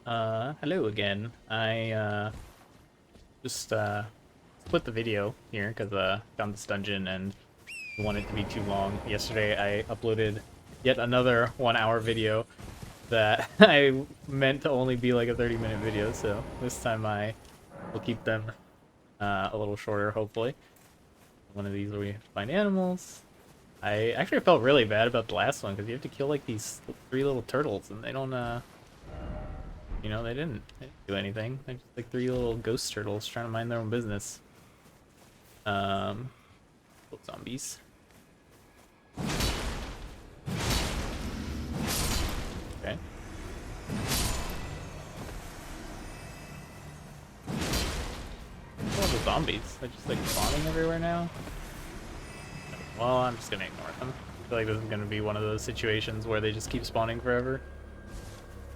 Hello again. I just split the video here because found this dungeon and didn't want it to be too long. Yesterday I uploaded yet another 1 hour video that I meant to only be like a 30-minute video, so this time I will keep them a little shorter, hopefully. One of these where we find animals. I actually felt really bad about the last one because you have to kill like these 3 little turtles and they don't they didn't do anything. They're just like 3 little ghost turtles trying to mind their own business. Little zombies. Okay. All the zombies. They're just like spawning everywhere now. Well, I'm just gonna ignore them. I feel like this is gonna be one of those situations where they just keep spawning forever.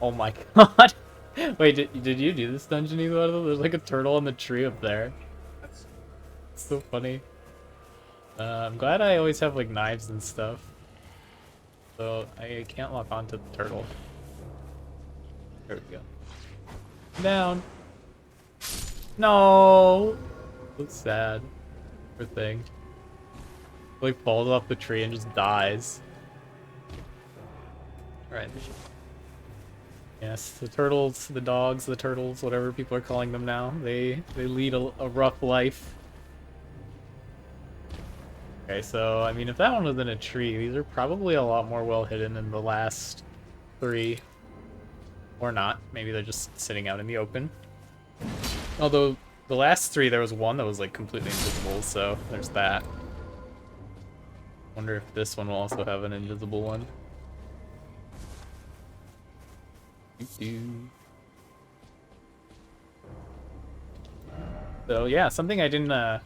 Oh my god! Wait, did you do this dungeon Eduardo? There's like a turtle on the tree up there. It's so funny. I'm glad I always have like knives and stuff. So I can't lock onto the turtle. There we go. Down. No! So sad. Poor thing. Like falls off the tree and just dies. Alright. Yes, the turtles, the dogs, the turtles, whatever people are calling them now, they lead a rough life. Okay, so, I mean, if that one was in a tree, these are probably a lot more well hidden than the last 3. Or not. Maybe they're just sitting out in the open. Although, the last 3, there was one that was, like, completely invisible, so there's that. Wonder if this one will also have an invisible one. So yeah, something I didn't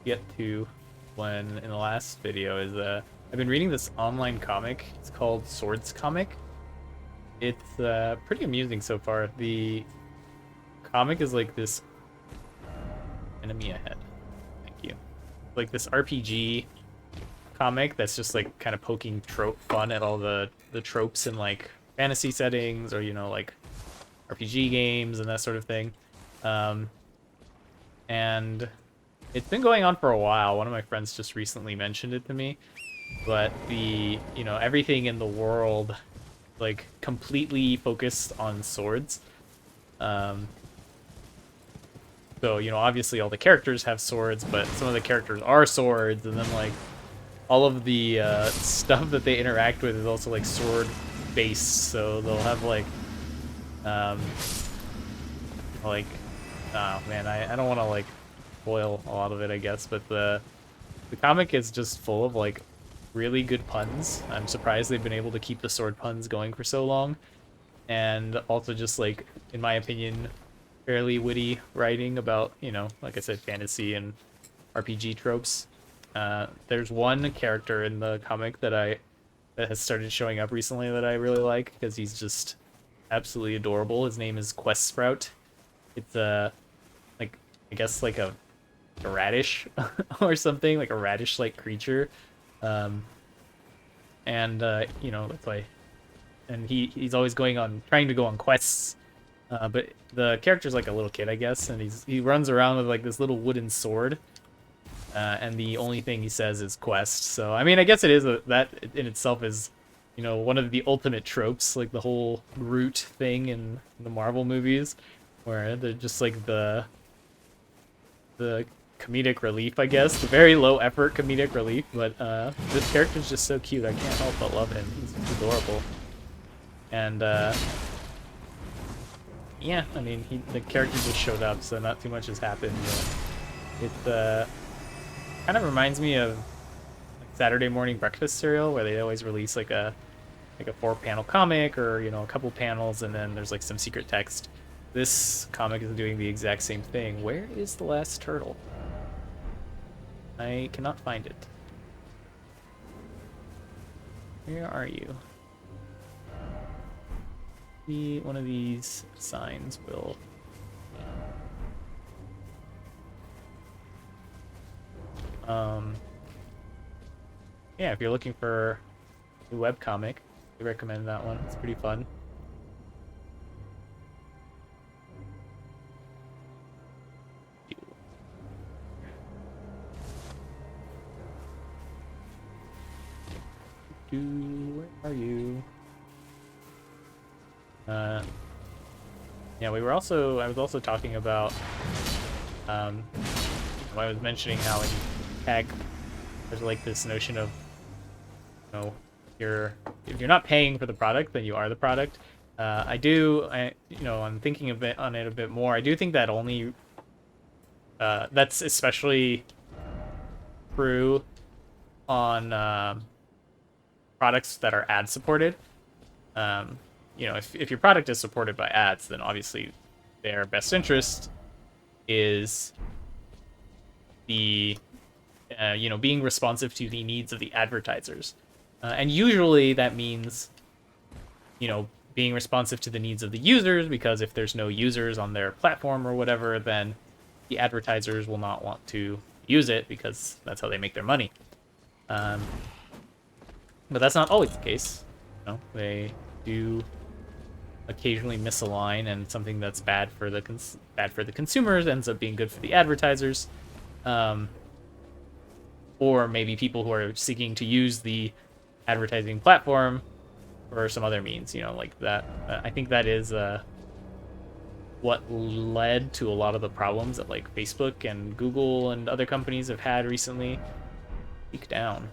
get to when in the last video is I've been reading this online comic. It's called Swords Comic. It's pretty amusing so far. The comic is like this enemy ahead. Thank you. Like this RPG comic that's just like kind of poking fun at all the tropes in like fantasy settings or like RPG games and that sort of thing. And it's been going on for a while. One of my friends just recently mentioned it to me, but everything in the world like completely focused on swords. So obviously all the characters have swords, but some of the characters are swords, and then like all of the stuff that they interact with is also like sword based. So they'll have like oh man, I don't want to like spoil a lot of it, I guess, but the comic is just full of like really good puns. I'm surprised they've been able to keep the sword puns going for so long, and also just like, in my opinion, fairly witty writing about like I said, fantasy and RPG tropes. There's one character in the comic that has started showing up recently that I really like because he's just absolutely adorable. His name is Quest Sprout. It's like I guess like a radish or something, like a radish-like creature, and that's why. And he's always trying to go on quests, but the character's like a little kid, I guess, and he runs around with like this little wooden sword, and the only thing he says is quest. So I mean, I guess it is that in itself is one of the ultimate tropes, like the whole Groot thing in the Marvel movies, where they're just like the comedic relief, I guess, the very low effort comedic relief. But this character's just so cute. I can't help but love him. He's adorable. And yeah, I mean, the character just showed up, so not too much has happened. But it kind of reminds me of Saturday morning breakfast cereal, where they always release like a 4-panel comic or a couple panels, and then there's like some secret text. This comic is doing the exact same thing. Where is the last turtle? I cannot find it. Where are you? One of these signs will... yeah, if you're looking for a webcomic, I recommend that one. It's pretty fun. Where are you? Yeah, I was also talking about, I was mentioning how in tech, there's like this notion of, if you're not paying for the product, then you are the product. I'm thinking a bit on it a bit more. I do think that that's especially true on products that are ad supported. If your product is supported by ads, then obviously their best interest is the being responsive to the needs of the advertisers, and usually that means being responsive to the needs of the users, because if there's no users on their platform or whatever, then the advertisers will not want to use it because that's how they make their money. But that's not always the case. They do occasionally misalign, and something that's bad for the consumers ends up being good for the advertisers. Or maybe people who are seeking to use the advertising platform for some other means, like that. I think that is what led to a lot of the problems that like Facebook and Google and other companies have had recently. Peek down.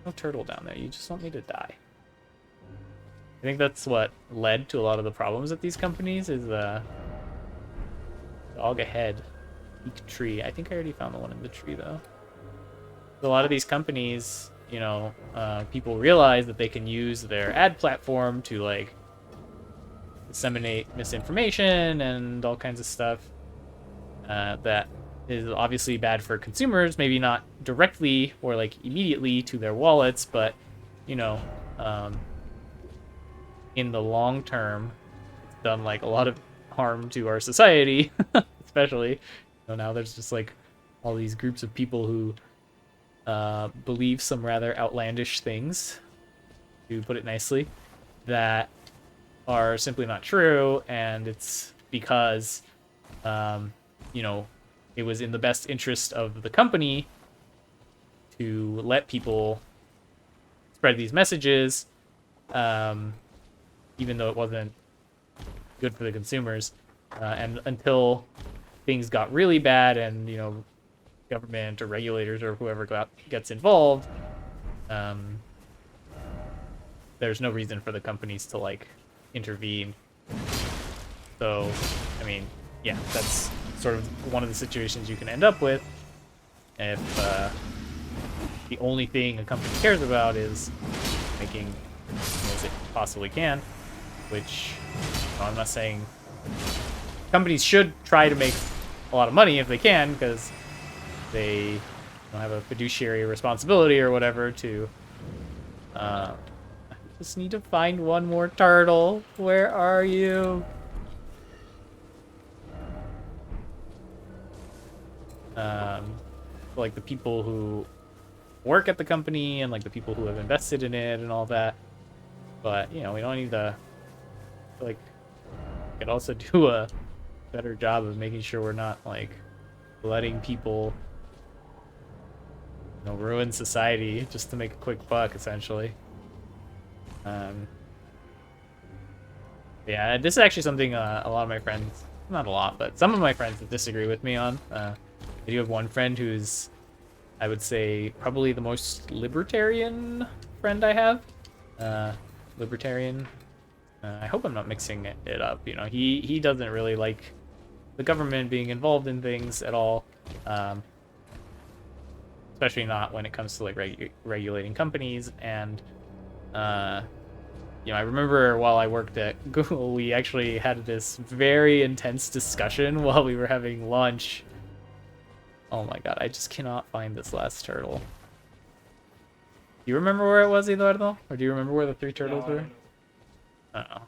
No turtle down there. You just want me to die. I think that's what led to a lot of the problems at these companies is dog ahead. Peak tree. I think I already found the one in the tree though. A lot of these companies, people realize that they can use their ad platform to like disseminate misinformation and all kinds of stuff that is obviously bad for consumers, maybe not directly or like immediately to their wallets, but in the long term, it's done like a lot of harm to our society, especially. Now there's just like all these groups of people who believe some rather outlandish things, to put it nicely, that are simply not true, and it's because it was in the best interest of the company to let people spread these messages, even though it wasn't good for the consumers, and until things got really bad and government or regulators or whoever gets involved, there's no reason for the companies to like intervene. So, I mean, yeah, that's sort of one of the situations you can end up with if the only thing a company cares about is making as it possibly can, which I'm not saying companies should try to make a lot of money if they can, because they have a fiduciary responsibility or whatever to just need to find one more turtle. Where are you? Like the people who work at the company and like the people who have invested in it and all that. But we don't need to like could also do a better job of making sure we're not like letting people ruin society just to make a quick buck, essentially. Yeah, this is actually something a lot of my friends, not a lot, but some of my friends disagree with me on. I do have one friend who's, I would say, probably the most libertarian friend I have. Libertarian. I hope I'm not mixing it up. He doesn't really like the government being involved in things at all. Especially not when it comes to like regulating companies. And I remember while I worked at Google, we actually had this very intense discussion while we were having lunch. Oh my god, I just cannot find this last turtle. Do you remember where it was, Eduardo? Or do you remember where the 3 turtles were? Uh-oh.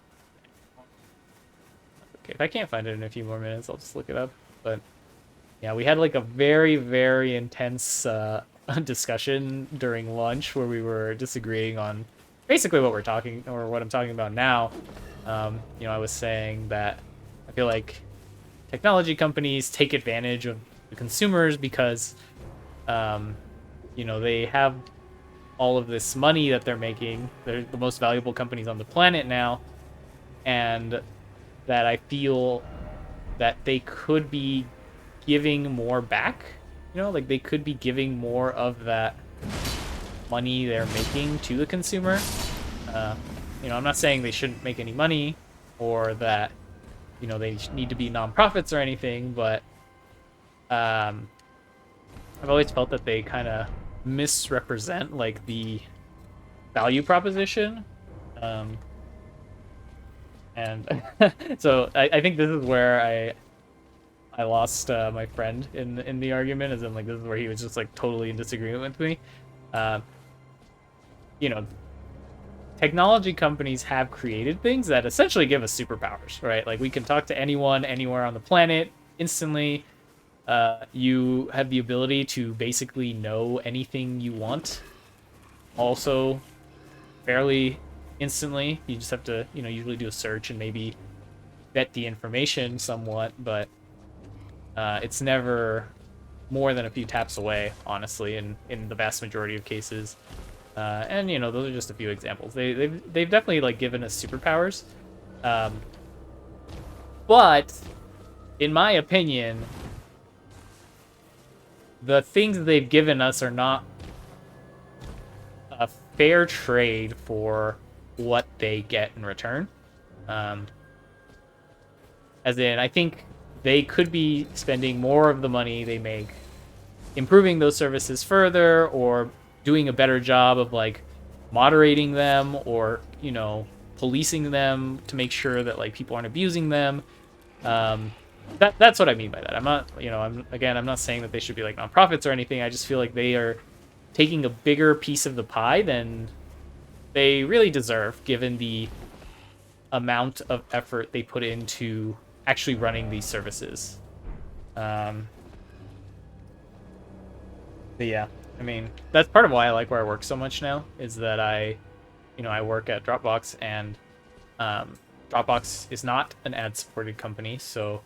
Okay, if I can't find it in a few more minutes, I'll just look it up. But yeah, we had like a very, very intense discussion during lunch where we were disagreeing on basically what we're talking, or what I'm talking about now. I was saying that I feel like technology companies take advantage of the consumers because, they have all of this money that they're making. They're the most valuable companies on the planet now, and that I feel that they could be giving more back. You know, like they could be giving more of that money they're making to the consumer. You know, I'm not saying they shouldn't make any money or that, you know, they need to be nonprofits or anything, but I've always felt that they kind of misrepresent like the value proposition. And so I think this is where I lost my friend in the argument, as in like this is where he was just like totally in disagreement with me. You know, technology companies have created things that essentially give us superpowers, right? Like we can talk to anyone, anywhere on the planet instantly. You have the ability to basically know anything you want, also fairly instantly. You just have to, you know, usually do a search and maybe vet the information somewhat, but it's never more than a few taps away, honestly, in the vast majority of cases. And you know, those are just a few examples. They've definitely like given us superpowers, but in my opinion, the things they've given us are not a fair trade for what they get in return. As in, I think they could be spending more of the money they make improving those services further, or doing a better job of like moderating them, or, you know, policing them to make sure that like people aren't abusing them. That's what I mean by that. I'm not, you know, I'm not saying that they should be like nonprofits or anything. I just feel like they are taking a bigger piece of the pie than they really deserve, given the amount of effort they put into actually running these services. But yeah, I mean, that's part of why I like where I work so much now, is that I work at Dropbox, and Dropbox is not an ad-supported company, so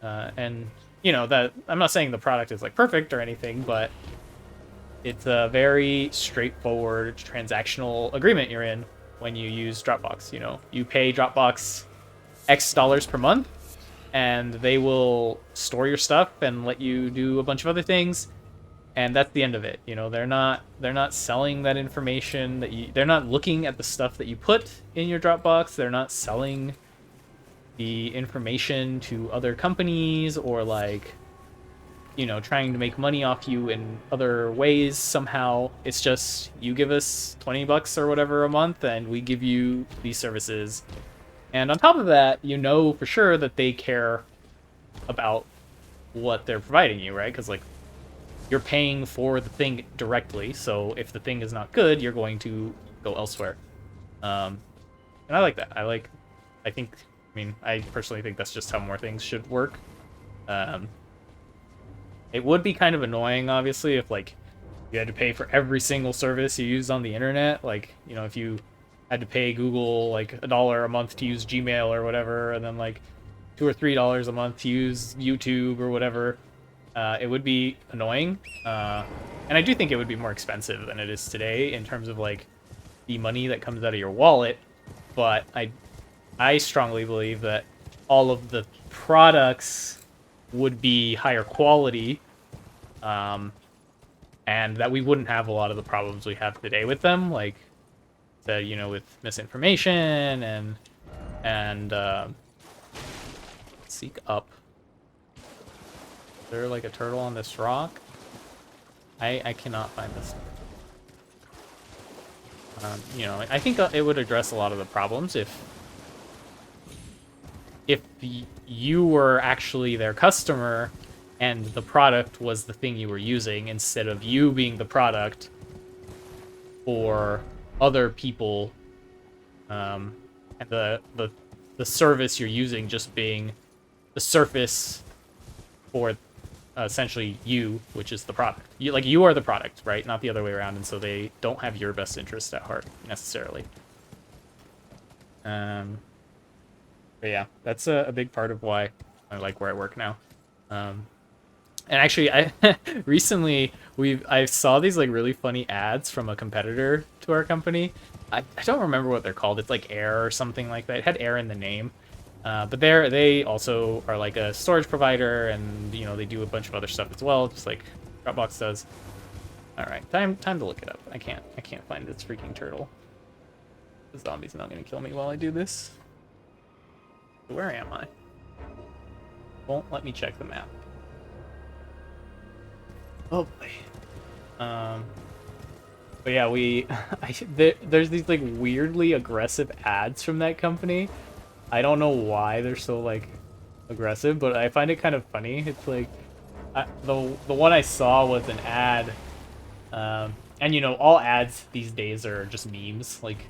and you know that I'm not saying the product is like perfect or anything, but it's a very straightforward transactional agreement you're in when you use Dropbox. You know, you pay Dropbox X dollars per month, and they will store your stuff and let you do a bunch of other things, and that's the end of it. You know, they're not selling that information they're not looking at the stuff that you put in your Dropbox. They're not selling the information to other companies, or like, you know, trying to make money off you in other ways somehow. It's just, you give us $20 or whatever a month, and we give you these services. And on top of that, you know for sure that they care about what they're providing you, right? Because like, you're paying for the thing directly, so if the thing is not good, you're going to go elsewhere. And I like that. I personally think that's just how more things should work. It would be kind of annoying, obviously, if like you had to pay for every single service you use on the internet. Like, you know, if you had to pay Google like $1 a month to use Gmail or whatever, and then like $2 or $3 a month to use YouTube or whatever, it would be annoying. And I do think it would be more expensive than it is today in terms of like the money that comes out of your wallet. But I strongly believe that all of the products would be higher quality, and that we wouldn't have a lot of the problems we have today with them, like the, you know, with misinformation and seek up. Is there like a turtle on this rock? I cannot find this. You know, I think it would address a lot of the problems if you were actually their customer and the product was the thing you were using, instead of you being the product for other people, and the service you're using just being the surface for essentially you, which is the product. You are the product, right? Not the other way around, and so they don't have your best interest at heart necessarily. But yeah, that's a big part of why I like where I work now. And actually, I recently I saw these like really funny ads from a competitor to our company. I don't remember what they're called. It's like Air or something like that. It had Air in the name. But they also are like a storage provider, and you know they do a bunch of other stuff as well, just like Dropbox does. All right, time to look it up. I can't find this freaking turtle. The zombie's not gonna kill me while I do this. Where am I? Won't let me check the map. Oh boy. But yeah, there's these like weirdly aggressive ads from that company. I don't know why they're so like aggressive, but I find it kind of funny. It's like the one I saw was an ad, and you know all ads these days are just memes. Like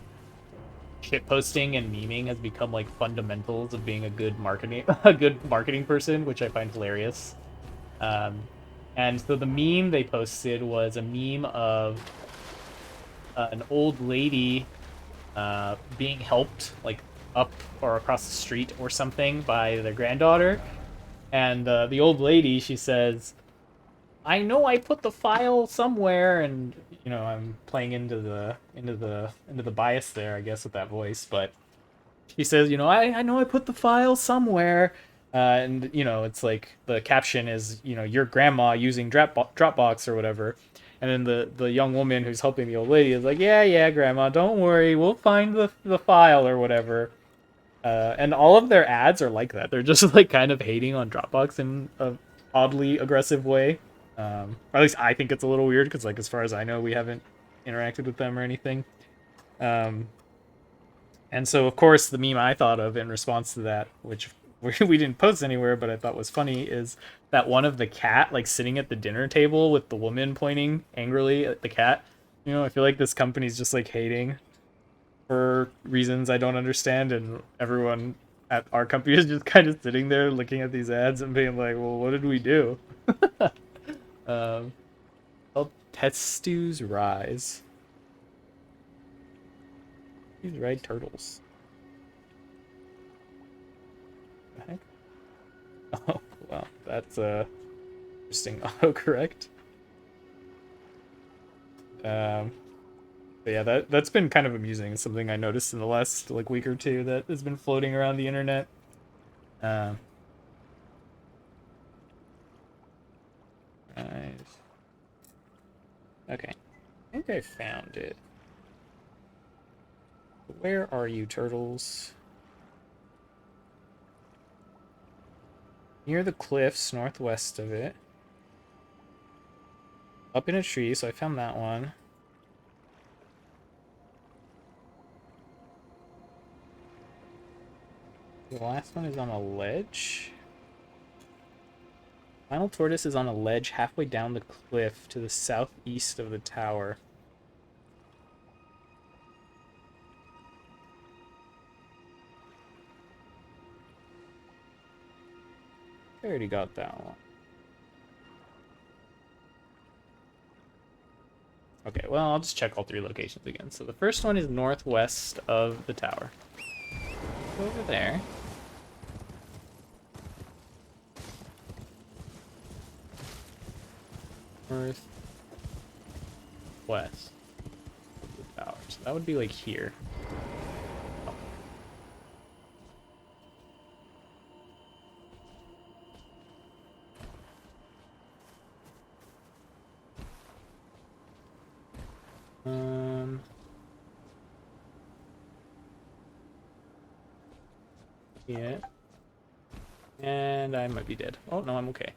shit posting and memeing has become like fundamentals of being a good marketing a good marketing person, which I find hilarious. Um, and so the meme they posted was a meme of an old lady being helped like up or across the street or something by their granddaughter, and the old lady, she says, I know I put the file somewhere, and you know I'm playing into the bias there, I guess, with that voice, but he says, you know, I know I put the file somewhere. And, you know, it's like the caption is, you know, your grandma using Dropbox or whatever. And then the young woman who's helping the old lady is like, yeah, grandma, don't worry. We'll find the file or whatever. And all of their ads are like that. They're just like kind of hating on Dropbox in a oddly aggressive way. Or at least I think it's a little weird because, like, as far as I know, we haven't interacted with them or anything. Um, and so, of course, the meme I thought of in response to that, which we didn't post anywhere, but I thought was funny, is that one of the cat, like, sitting at the dinner table with the woman pointing angrily at the cat. You know, I feel like this company's just, like, hating for reasons I don't understand, and everyone at our company is just kind of sitting there looking at these ads and being like, well, what did we do? um, Help Tetsu's Rise. These ride turtles. What the heck? Oh, well, that's interesting autocorrect. Um, but yeah, that's been kind of amusing. It's something I noticed in the last like week or two that has been floating around the internet. Um, right. Okay, I think I found it. Where are you, turtles? Near the cliffs, northwest of it. Up in a tree, so I found that one. The last one is on a ledge. Final tortoise is on a ledge halfway down the cliff to the southeast of the tower. I already got that one. Okay, well, I'll just check all three locations again. So the first one is northwest of the tower. Go over there. Northwest of the tower. So that would be like here. Yeah. And I might be dead. Oh, no, I'm okay.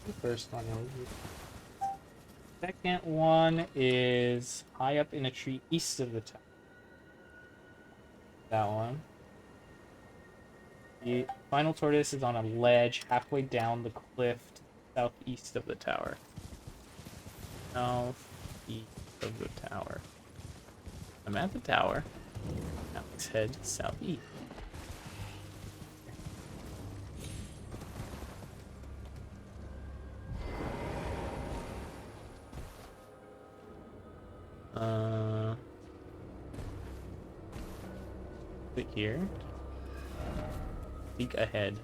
The first one is... Second one is high up in a tree east of the tower. That one. The final tortoise is on a ledge halfway down the cliff to the southeast of the tower. Southeast of the tower. I'm at the tower. Now let's head southeast. Is it here? Peek ahead.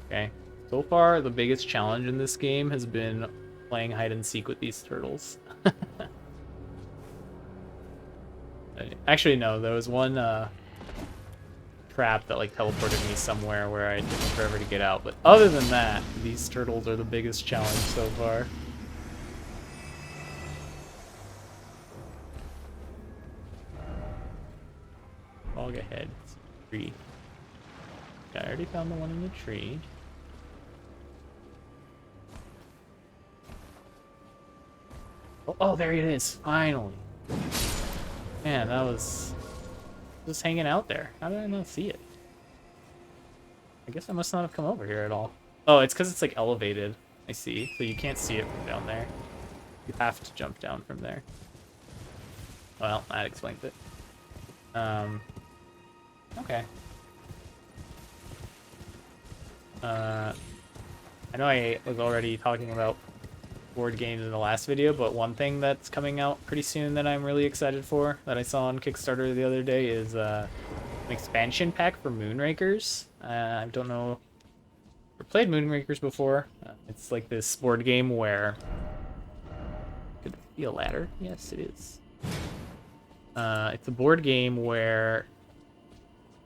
Okay. So far, the biggest challenge in this game has been playing hide and seek with these turtles. Actually, no. There was one trap that like teleported me somewhere where I took forever to get out. But other than that, these turtles are the biggest challenge so far. Log ahead. Tree. Okay, I already found the one in the tree. Oh, there it is. Finally. Man, that was just hanging out there. How did I not see it? I guess I must not have come over here at all. Oh, it's because it's like elevated. I see. So you can't see it from down there. You have to jump down from there. Well, that explains it. Okay. I know I was already talking about board games in the last video, but one thing that's coming out pretty soon that I'm really excited for, that I saw on Kickstarter the other day, is an expansion pack for Moonrakers. I don't know if you've played Moonrakers before. It's like this board game where... Could it be a ladder? Yes, it is. It's a board game where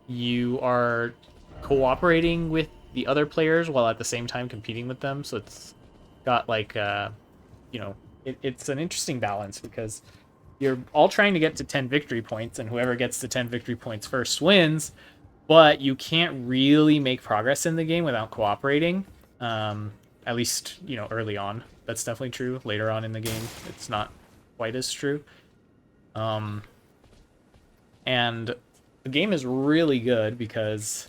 you are cooperating with the other players while at the same time competing with them. So it's got like, you know, it's an interesting balance because you're all trying to get to 10 victory points, and whoever gets to 10 victory points first wins, but you can't really make progress in the game without cooperating. At least, you know, early on. That's definitely true. Later on in the game, it's not quite as true. And the game is really good because,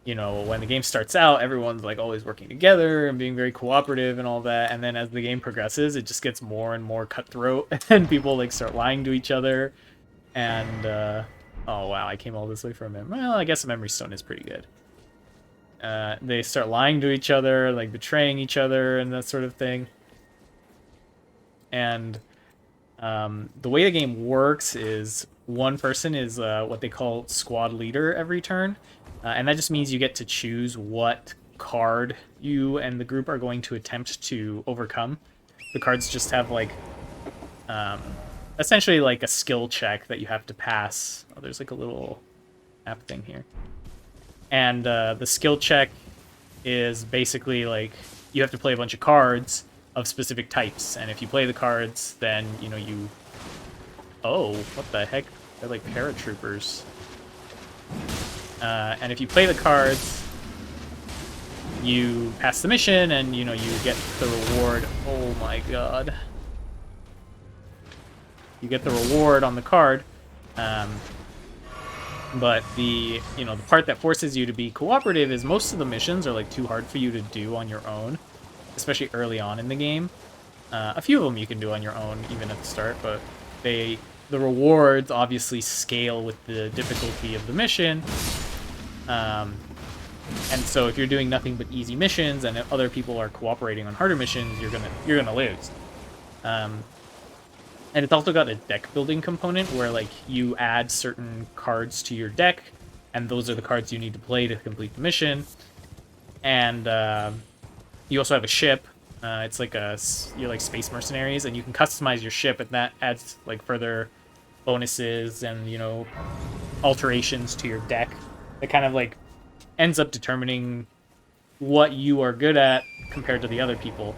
you know, when the game starts out, everyone's like always working together and being very cooperative and all that. And then as the game progresses, it just gets more and more cutthroat, and people like start lying to each other. And oh wow, I came all this way for a memory. Well, I guess a memory stone is pretty good. They start lying to each other, like betraying each other and that sort of thing. And the way the game works is one person is what they call squad leader every turn. And that just means you get to choose what card you and the group are going to attempt to overcome. The cards just have like, essentially like a skill check that you have to pass. Oh, there's like a little app thing here. And the skill check is basically like, you have to play a bunch of cards of specific types. And if you play the cards, then, you know, you... Oh, what the heck? They're like paratroopers. And if you play the cards, you pass the mission, and, you know, you get the reward. Oh my god. You get the reward on the card. But the, you know, the part that forces you to be cooperative is most of the missions are like too hard for you to do on your own, especially early on in the game. A few of them you can do on your own, even at the start, but the rewards obviously scale with the difficulty of the mission. And so if you're doing nothing but easy missions and other people are cooperating on harder missions, you're gonna lose. And it's also got a deck building component where like you add certain cards to your deck, and those are the cards you need to play to complete the mission. And you also have a ship. It's like you're like space mercenaries, and you can customize your ship, and that adds like further bonuses and, you know, alterations to your deck. That kind of like ends up determining what you are good at compared to the other people.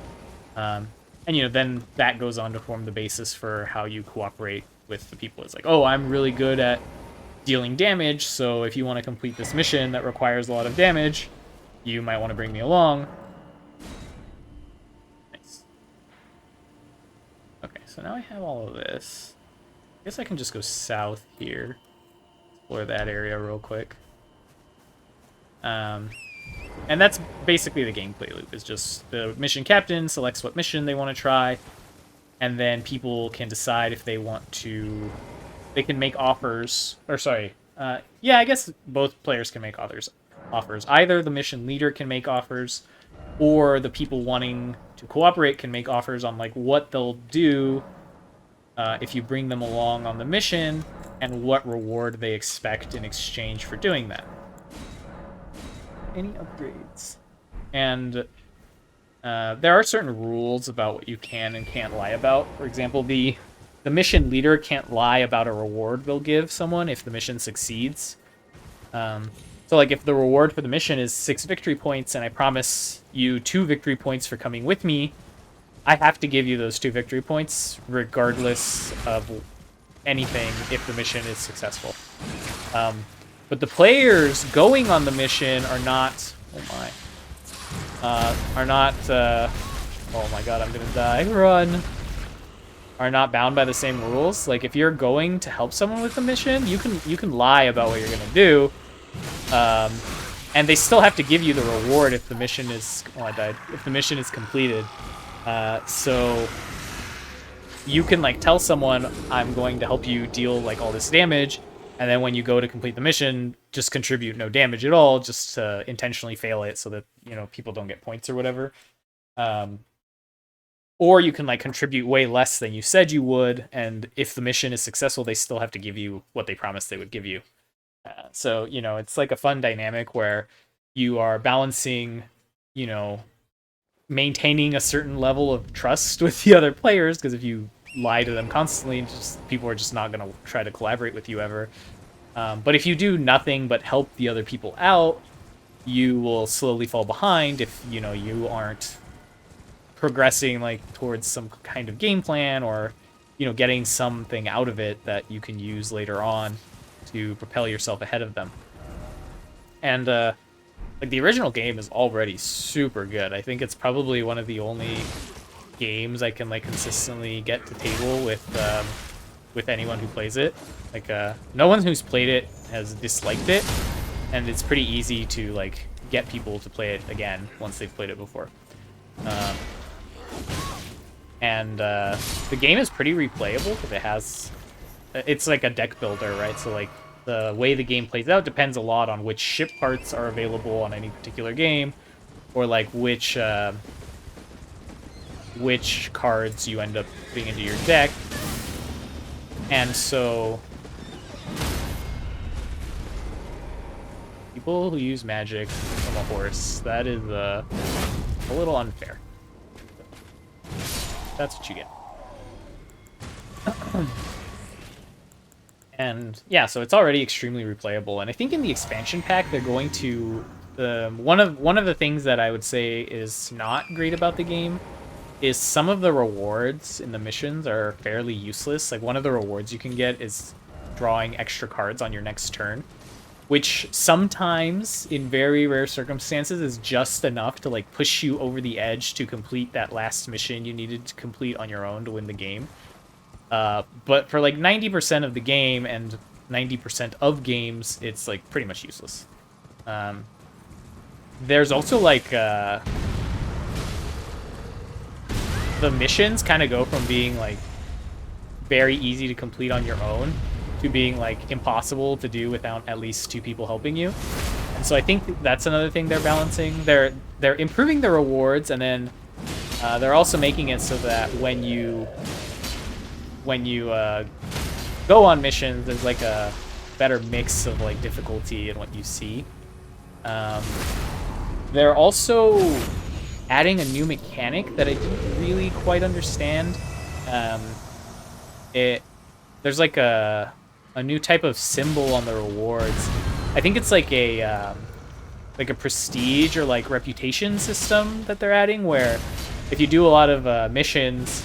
And, you know, then that goes on to form the basis for how you cooperate with the people. It's like, oh, I'm really good at dealing damage, so if you want to complete this mission that requires a lot of damage, you might want to bring me along. Nice. Okay, so now I have all of this. I guess I can just go south here. Explore that area real quick. And that's basically the gameplay loop, is just the mission captain selects what mission they want to try, and then people can decide if they want to... They can make offers, or sorry, yeah, I guess both players can make offers. offers. Either the mission leader can make offers, or the people wanting to cooperate can make offers on like what they'll do if you bring them along on the mission, and what reward they expect in exchange for doing that. Any upgrades? And there are certain rules about what you can and can't lie about. For example, the mission leader can't lie about a reward they'll give someone if the mission succeeds. So like if the reward for the mission is 6 victory points and I promise you 2 victory points for coming with me, I have to give you those 2 victory points regardless of anything if the mission is successful. But the players going on the mission are not... oh my god, I'm gonna die. Run! Are not bound by the same rules. Like, if you're going to help someone with the mission, you can lie about what you're gonna do. And they still have to give you the reward if the mission is... oh, I died. If the mission is completed. So you can, like, tell someone, I'm going to help you deal, like, all this damage, and then when you go to complete the mission, just contribute no damage at all, just to intentionally fail it so that, you know, people don't get points or whatever. Or you can, like, contribute way less than you said you would, and if the mission is successful, they still have to give you what they promised they would give you. So, you know, it's like a fun dynamic where you are balancing, you know, maintaining a certain level of trust with the other players, because if you lie to them constantly, just people are just not going to try to collaborate with you ever. But if you do nothing but help the other people out, you will slowly fall behind if, you know, you aren't progressing like towards some kind of game plan, or, you know, getting something out of it that you can use later on to propel yourself ahead of them. And like, the original game is already super good. I think it's probably one of the only games I can, like, consistently get to table with anyone who plays it. Like, no one who's played it has disliked it, and it's pretty easy to, like, get people to play it again once they've played it before. And the game is pretty replayable because it has... it's like a deck builder, right? So, like, the way the game plays out depends a lot on which ship parts are available on any particular game, or, like, which cards you end up putting into your deck. And so people who use magic from a horse, that is a little unfair. That's what you get. And yeah, so it's already extremely replayable, and I think in the expansion pack they're going to one of the things that I would say is not great about the game is some of the rewards in the missions are fairly useless. Like, one of the rewards you can get is drawing extra cards on your next turn, which sometimes, in very rare circumstances, is just enough to, like, push you over the edge to complete that last mission you needed to complete on your own to win the game. But for, like, 90% of the game and 90% of games, it's, like, pretty much useless. There's also, like, the missions kind of go from being, like, very easy to complete on your own to being, like, impossible to do without at least 2 people helping you. And so I think that's another thing they're balancing. They're improving the rewards, and then they're also making it so that when you go on missions, there's, like, a better mix of, like, difficulty in what you see. They're also adding a new mechanic that I didn't really quite understand. There's, like, a new type of symbol on the rewards. I think it's like a prestige or, like, reputation system that they're adding, where if you do a lot of missions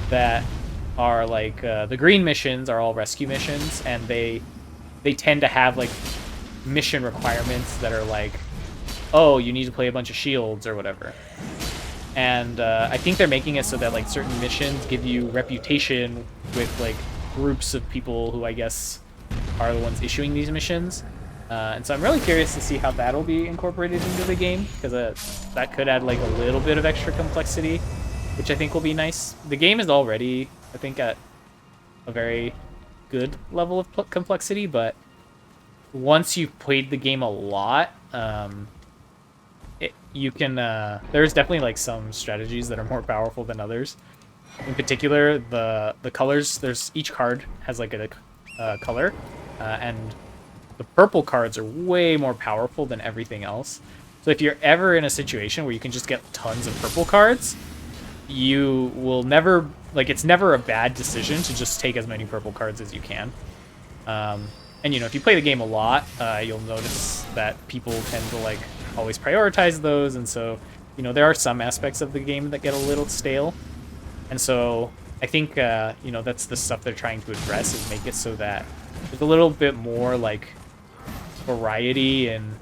that are, like, the green missions are all rescue missions, and they tend to have, like, mission requirements that are like, oh, you need to play a bunch of shields or whatever. And I think they're making it so that, like, certain missions give you reputation with, like, groups of people who I guess are the ones issuing these missions. And so I'm really curious to see how that'll be incorporated into the game, because that could add, like, a little bit of extra complexity, which I think will be nice. The game is already, I think, at a very good level of complexity, but once you've played the game a lot, you can there's definitely like some strategies that are more powerful than others. In particular, the colors. There's each card has like a color, and the purple cards are way more powerful than everything else. So if you're ever in a situation where you can just get tons of purple cards, you will never like it's never a bad decision to just take as many purple cards as you can. And if you play the game a lot, you'll notice that people tend to like always prioritize those, and so there are some aspects of the game that get a little stale. And so I think that's the stuff they're trying to address, is make it so that there's a little bit more like variety and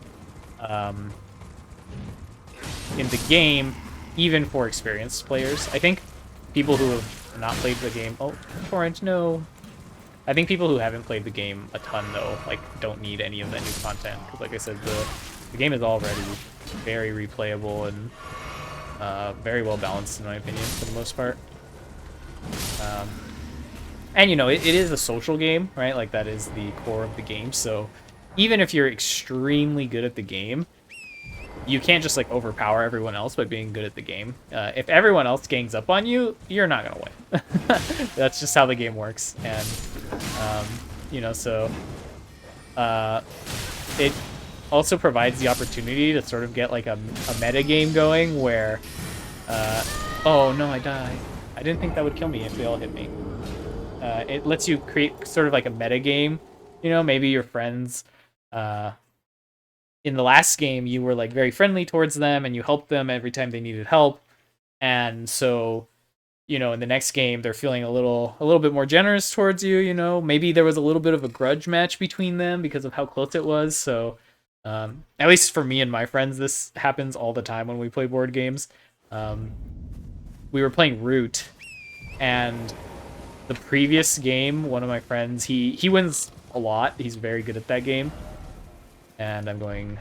in the game, even for experienced players. I think people who have not played the game, Torrent, no. I think people who haven't played the game a ton though, like, don't need any of that new content, because like I said, the game is already very replayable and very well balanced in my opinion for the most part. And it is a social game, right? Like, that is the core of the game. So even if you're extremely good at the game, you can't just like overpower everyone else by being good at the game. If everyone else gangs up on you, you're not gonna win. That's just how the game works. And so it also provides the opportunity to sort of get like a meta game going where oh no, I died. I didn't think that would kill me if they all hit me. It lets you create sort of like a meta game. Maybe your friends in the last game, you were like very friendly towards them and you helped them every time they needed help. And so, in the next game, they're feeling a little bit more generous towards you. Maybe there was a little bit of a grudge match between them because of how close it was. So, at least for me and my friends, this happens all the time when we play board games. We were playing Root, and the previous game, one of my friends, he wins a lot. He's very good at that game. And I'm going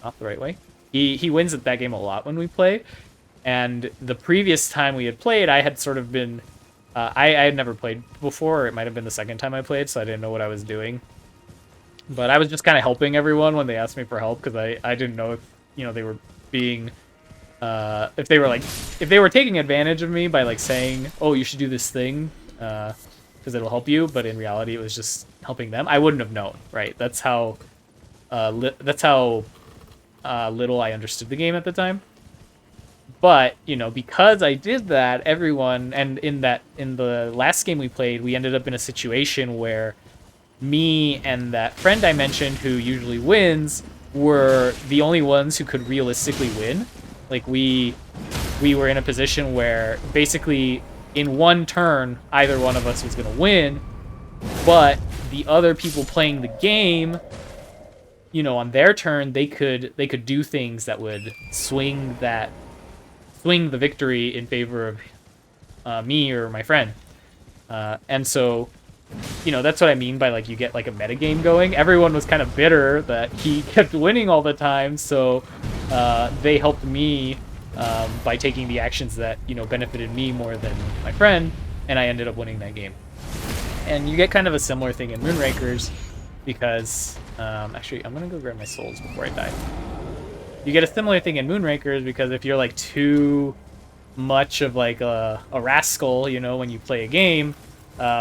not the right way. He wins at that game a lot when we play. And the previous time we had played, I had sort of been... I had never played before, or it might have been the second time I played, so I didn't know what I was doing. But I was just kind of helping everyone when they asked me for help, because I didn't know if, they were being... if they were taking advantage of me by, like, saying, oh, you should do this thing, because it'll help you, but in reality it was just helping them. I wouldn't have known, right? That's how little I understood the game at the time. But because I did that, everyone, and in the last game we played, we ended up in a situation where me and that friend I mentioned, who usually wins, were the only ones who could realistically win. Like, we were in a position where basically in one turn either one of us was going to win, but the other people playing the game, on their turn, they could do things that would swing the victory in favor of me or my friend. And so, that's what I mean by, like, you get like a metagame going. Everyone was kind of bitter that he kept winning all the time, so they helped me by taking the actions that benefited me more than my friend, and I ended up winning that game. And you get kind of a similar thing in Moonrakers, because actually, I'm gonna go grab my souls before I die. You get a similar thing in Moonrakers, because if you're like too much of like a rascal, when you play a game,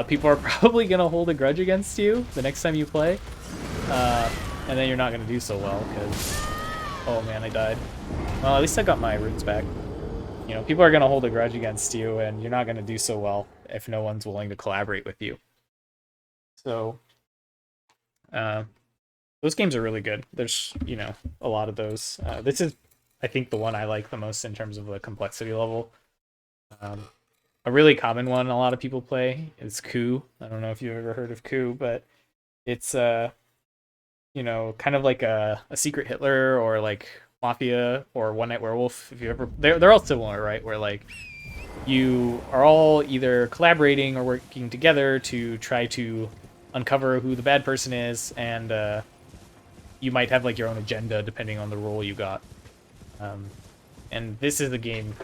people are probably gonna hold a grudge against you the next time you play, and then you're not gonna do so well, because oh man, I died. Well, at least I got my runes back. People are gonna hold a grudge against you, and you're not gonna do so well if no one's willing to collaborate with you. So those games are really good. There's, a lot of those. This is, I think, the one I like the most in terms of the complexity level. A really common one a lot of people play is Coup. I don't know if you've ever heard of Coup, but it's, kind of like a Secret Hitler or like Mafia or One Night Werewolf. If you ever, they're all similar, right? Where like you are all either collaborating or working together to try to uncover who the bad person is, and you might have like your own agenda depending on the role you got. And this is a game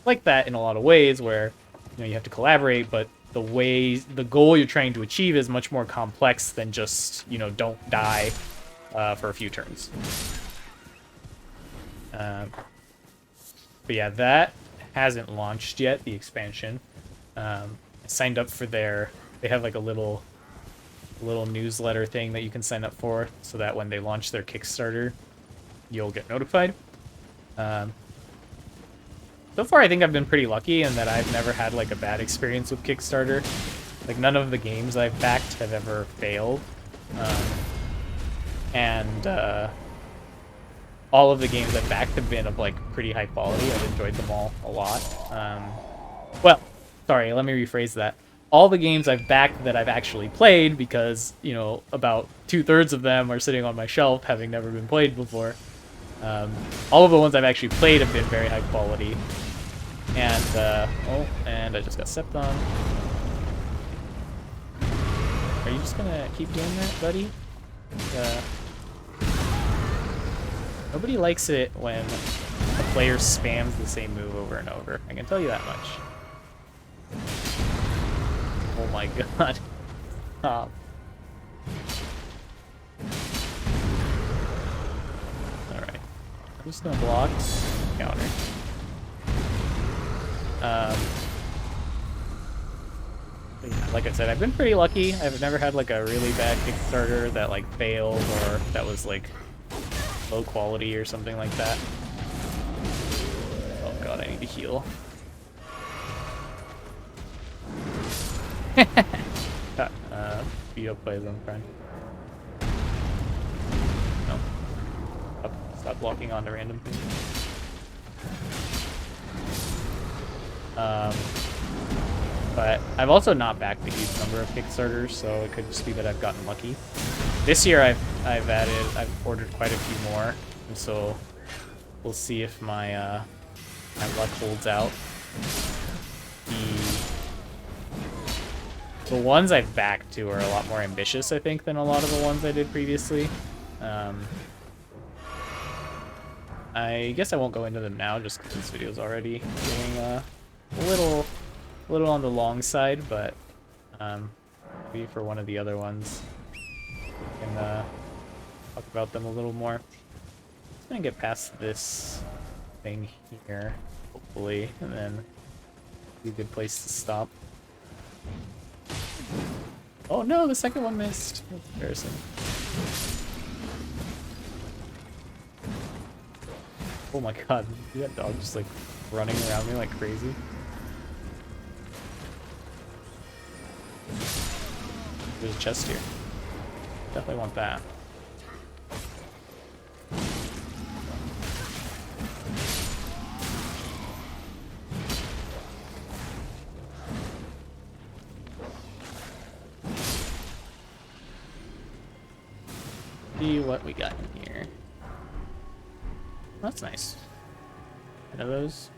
like that in a lot of ways, where you have to collaborate, but the goal you're trying to achieve is much more complex than just don't die for a few turns. But yeah, that hasn't launched yet, the expansion. I signed up for they have like a little newsletter thing that you can sign up for so that when they launch their Kickstarter, you'll get notified. So far, I think I've been pretty lucky in that I've never had like a bad experience with Kickstarter. Like none of the games I've backed have ever failed. And all of the games I've backed have been of like pretty high quality. I've enjoyed them all a lot. Well, sorry, let me rephrase that. All the games I've backed that I've actually played, because, you know, about 2/3 of them are sitting on my shelf, having never been played before. All of the ones I've actually played have been very high quality. And, oh, and I just got stepped on. Are you just gonna keep doing that, buddy? Nobody likes it when a player spams the same move over and over. I can tell you that much. Oh my god. Stop. Alright. I'm just gonna block. Counter. Yeah, like I said, I've been pretty lucky. I've never had like a really bad Kickstarter that like failed or that was like low quality or something like that. Oh god, I need to heal. Beat up by them, friend. No. Stop blocking onto random things. But I've also not backed a huge number of Kickstarters, so it could just be that I've gotten lucky. This year I've ordered quite a few more, and so we'll see if my my luck holds out. The ones I've backed to are a lot more ambitious, I think, than a lot of the ones I did previously. I guess I won't go into them now, just because this video's already getting a little on the long side, but maybe for one of the other ones, I can talk about them a little more. Just gonna get past this thing here, hopefully, and then be a good place to stop. Oh no, the second one missed. That's embarrassing. Oh my god, see that dog just like running around me like crazy? There's a chest here. Definitely want that. See what we got in here. That's nice. One of those.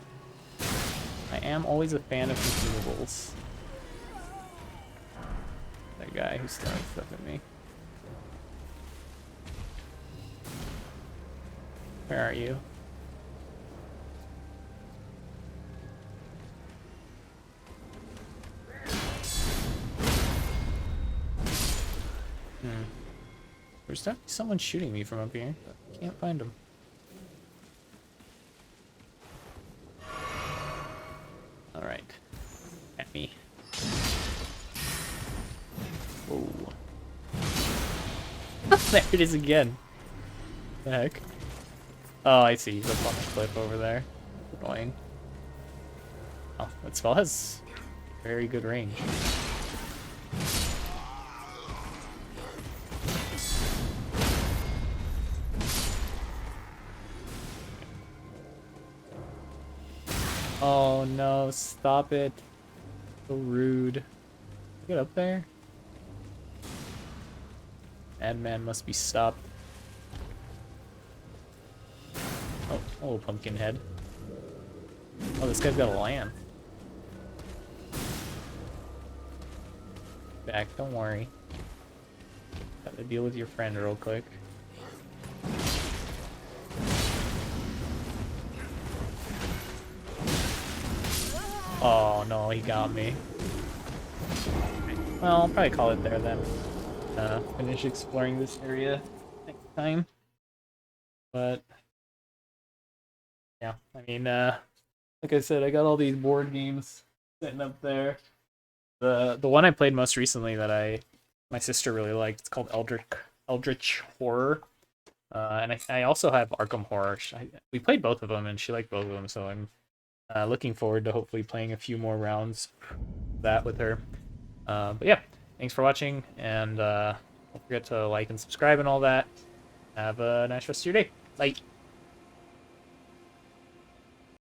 I am always a fan of consumables. That guy who's throwing stuff at me. Where are you? There's definitely someone shooting me from up here, but I can't find him. Alright. At me. Whoa. There it is again. What the heck? Oh, I see. He's up on the cliff over there. Annoying. Oh, that spell has very good range. Oh no, stop it. So rude. Get up there. Madman must be stopped. Oh, pumpkin head. Oh, this guy's got a lamp. Back, don't worry. Gotta deal with your friend real quick. Oh no, he got me. Well, I'll probably call it there then. Finish exploring this area next time. But yeah, I mean, like I said, I got all these board games sitting up there. The one I played most recently that my sister really liked, it's called Eldritch Horror. And I also have Arkham Horror. We played both of them, and she liked both of them, so I'm looking forward to hopefully playing a few more rounds of that with her. But yeah, thanks for watching, and don't forget to like and subscribe and all that. Have a nice rest of your day. Bye.